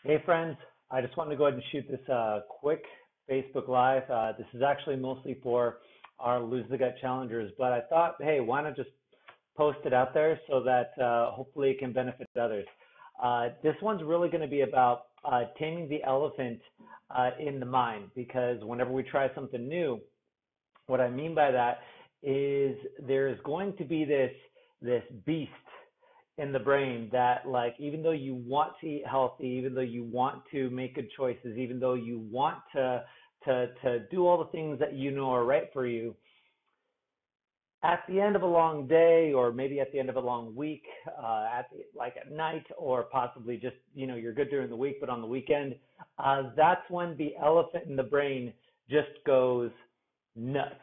Hey friends, I just wanted to go ahead and shoot this quick Facebook Live. This is actually mostly for our Lose the Gut challengers, but I thought, hey, why not just post it out there so that hopefully it can benefit others. This one's really going to be about taming the elephant in the mind, because whenever we try something new, what I mean by that is there's going to be this beast in the brain that, like, even though you want to eat healthy, even though you want to make good choices, even though you want to do all the things that you know are right for you, at the end of a long day, or maybe at the end of a long week, like at night, or possibly just, you're good during the week, but on the weekend, that's when the elephant in the brain just goes nuts.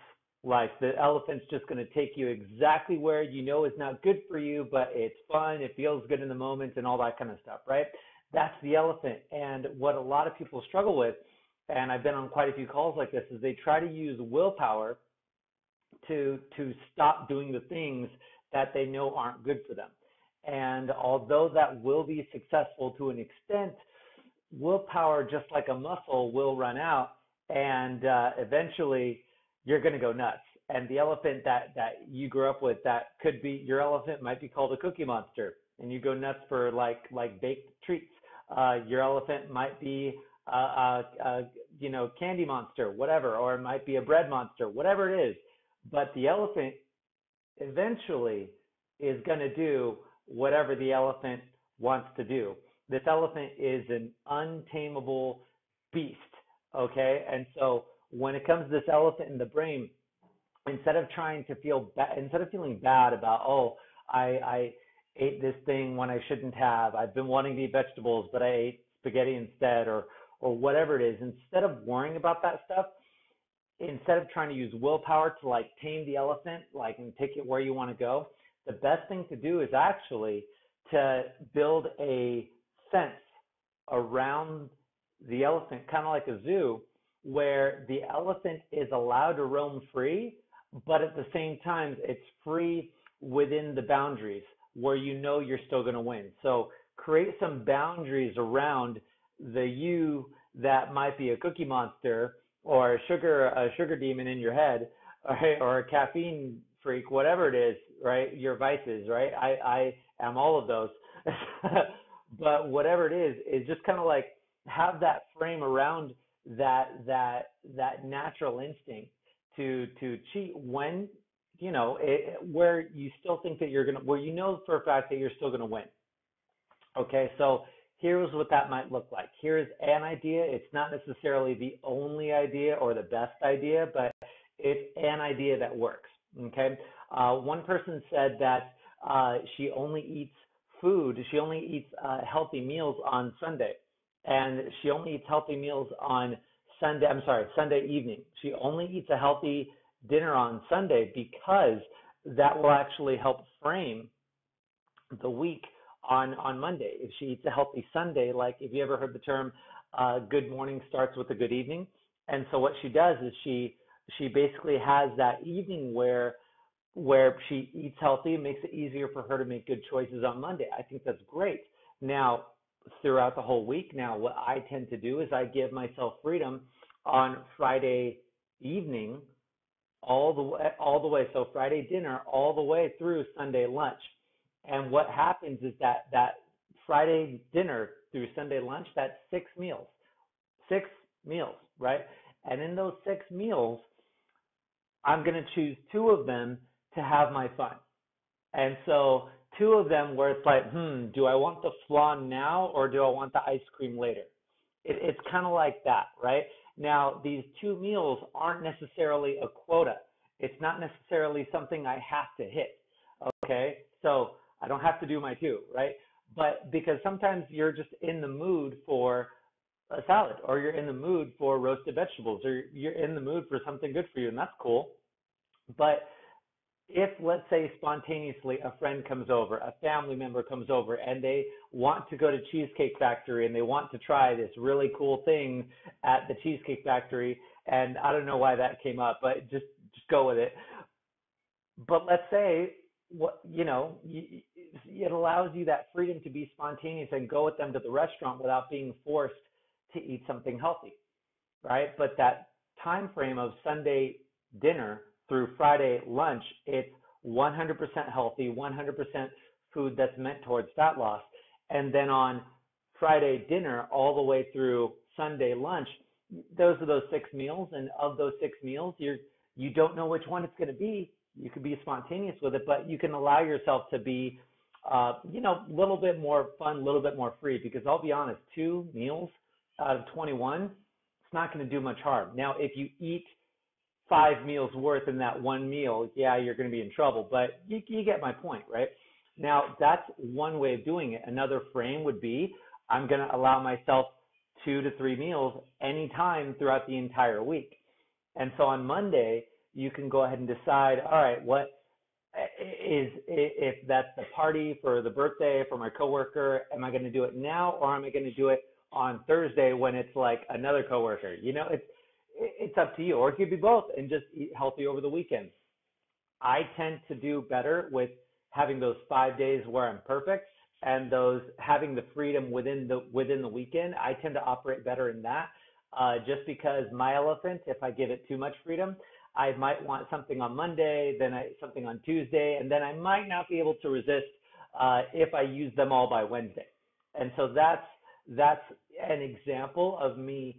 Like, the elephant's just going to take you exactly where you know is not good for you, but it's fun, it feels good in the moment, and all that kind of stuff, right? That's the elephant. And what a lot of people struggle with, and I've been on quite a few calls like this, is they try to use willpower to stop doing the things that they know aren't good for them. And although that will be successful to an extent, willpower, just like a muscle, will run out, and eventually you're going to go nuts. And the elephant that you grew up with, that could be, your elephant might be called a Cookie Monster, and you go nuts for like baked treats. Your elephant might be Candy Monster, whatever, or it might be a bread monster, whatever it is. But the elephant eventually is going to do whatever the elephant wants to do. This elephant is an untamable beast, okay? And so when it comes to this elephant in the brain, instead of feeling bad about, oh, I ate this thing when I shouldn't have, I've been wanting to eat vegetables, but I ate spaghetti instead, or whatever it is, instead of worrying about that stuff, instead of trying to use willpower to like tame the elephant, like, and take it where you want to go, the best thing to do is actually to build a fence around the elephant, kind of like a zoo, where the elephant is allowed to roam free, but at the same time, it's free within the boundaries where you know you're still going to win. So create some boundaries around the you that might be a Cookie Monster, or a sugar demon in your head, right? Or a caffeine freak, whatever it is, right? Your vices, right? I am all of those. But whatever it is just kind of like have that frame around that natural instinct to cheat when, where you still think that where you know for a fact that you're still gonna win. Okay, so here's what that might look like. Here's an idea. It's not necessarily the only idea or the best idea, but it's an idea that works. Okay. One person said that she only eats healthy meals on Sunday, and she only eats healthy meals on Sunday evening. She only eats a healthy dinner on Sunday because that will actually help frame the week on Monday. If she eats a healthy Sunday, like, if you ever heard the term, good morning starts with a good evening. And so what she does is she basically has that evening where she eats healthy. It makes it easier for her to make good choices on Monday. I think that's great. Now, throughout the whole week, now what I tend to do is I give myself freedom on Friday evening all the way. So Friday dinner all the way through Sunday lunch. And what happens is that Friday dinner through Sunday lunch, that's 6 meals. 6 meals, right? And in those 6 meals, I'm going to choose 2 of them to have my fun. And so 2 of them where it's like, do I want the flan now, or do I want the ice cream later? It's kind of like that, right? Now, these 2 meals aren't necessarily a quota. It's not necessarily something I have to hit, okay? So I don't have to do my 2, right? But because sometimes you're just in the mood for a salad, or you're in the mood for roasted vegetables, or you're in the mood for something good for you, and that's cool. But if, let's say, spontaneously a friend comes over, a family member comes over, and they want to go to Cheesecake Factory, and they want to try this really cool thing at the Cheesecake Factory, and I don't know why that came up, but just go with it. But let's say, it allows you that freedom to be spontaneous and go with them to the restaurant without being forced to eat something healthy, right? But that time frame of Sunday dinner through Friday lunch, it's 100% healthy, 100% food that's meant towards fat loss. And then on Friday dinner all the way through Sunday lunch, those are those 6 meals. And of those 6 meals, you don't know which one it's going to be. You could be spontaneous with it, but you can allow yourself to be, a little bit more fun, a little bit more free, because I'll be honest, 2 meals out of 21, it's not going to do much harm. Now, if you eat 5 meals worth in that one meal, yeah, you're going to be in trouble, but you get my point, right? Now, that's one way of doing it. Another frame would be, I'm going to allow myself 2 to 3 meals anytime throughout the entire week. And so on Monday, you can go ahead and decide, all right, what is, if that's the party for the birthday for my coworker, am I going to do it now, or am I going to do it on Thursday when it's like another coworker? It's up to you. Or it could be both and just eat healthy over the weekend. I tend to do better with having those 5 days where I'm perfect, and those having the freedom within the weekend. I tend to operate better in that, just because my elephant, if I give it too much freedom, I might want something on Monday, then something on Tuesday, and then I might not be able to resist if I use them all by Wednesday. And so that's an example of me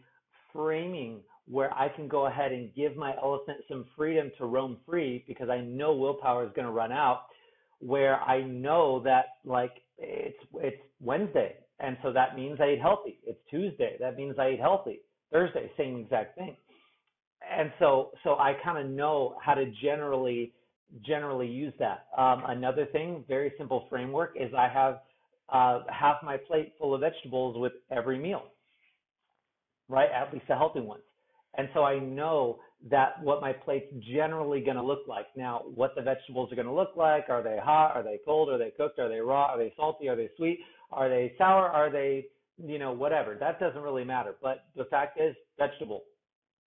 framing where I can go ahead and give my elephant some freedom to roam free, because I know willpower is going to run out, where I know that like it's Wednesday, and so that means I eat healthy. It's Tuesday, that means I eat healthy. Thursday, same exact thing. And so I kind of know how to generally use that. Another thing, very simple framework, is I have half my plate full of vegetables with every meal, right? At least the healthy ones. And so I know that what my plate's generally going to look like. Now, what the vegetables are going to look like, are they hot, are they cold, are they cooked, are they raw, are they salty, are they sweet, are they sour, are they, whatever. That doesn't really matter. But the fact is, vegetable,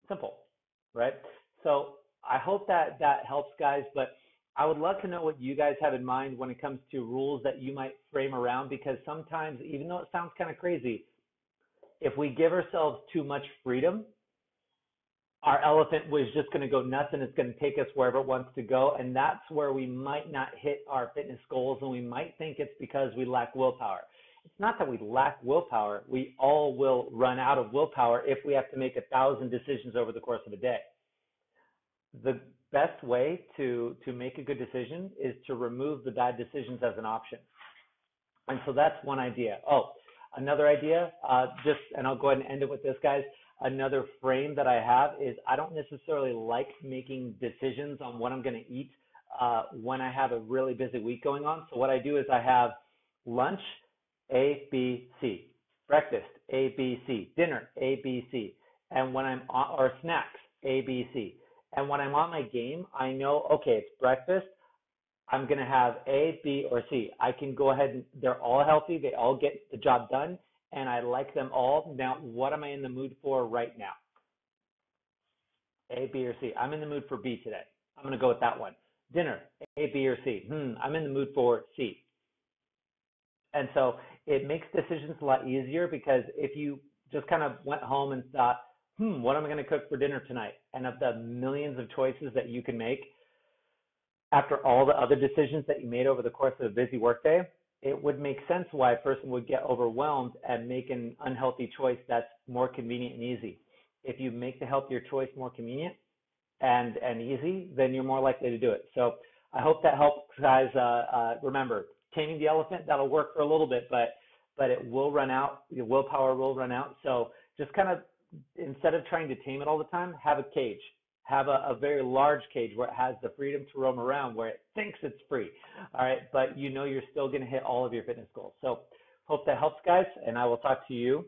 simple, right? So I hope that helps, guys. But I would love to know what you guys have in mind when it comes to rules that you might frame around, because sometimes, even though it sounds kind of crazy, if we give ourselves too much freedom, our elephant was just going to go nuts, and it's going to take us wherever it wants to go. And that's where we might not hit our fitness goals, and we might think it's because we lack willpower. It's not that we lack willpower. We all will run out of willpower if we have to make 1,000 decisions over the course of a day. The best way to make a good decision is to remove the bad decisions as an option. And so that's one idea. Oh, another idea, and I'll go ahead and end it with this, guys. Another frame that I have is I don't necessarily like making decisions on what I'm going to eat when I have a really busy week going on. So what I do is I have lunch, A, B, C, breakfast, A, B, C, dinner, A, B, C, and when I'm on, or snacks, A, B, C. And when I'm on my game, I know, okay, it's breakfast, I'm going to have A, B, or C. I can go ahead and they're all healthy, they all get the job done, and I like them all. Now, what am I in the mood for right now? A, B, or C? I'm in the mood for B today. I'm going to go with that one. Dinner, A, B, or C? I'm in the mood for C. And so it makes decisions a lot easier, because if you just kind of went home and thought, what am I going to cook for dinner tonight? And of the millions of choices that you can make, after all the other decisions that you made over the course of a busy workday, it would make sense why a person would get overwhelmed and make an unhealthy choice that's more convenient and easy. If you make the healthier choice more convenient and easy, then you're more likely to do it. So I hope that helps, guys. Remember, taming the elephant, that'll work for a little bit, but it will run out. Your willpower will run out. So just kind of, instead of trying to tame it all the time, have a cage. Have a very large cage where it has the freedom to roam around, where it thinks it's free. All right, but you're still going to hit all of your fitness goals. So hope that helps, guys, and I will talk to you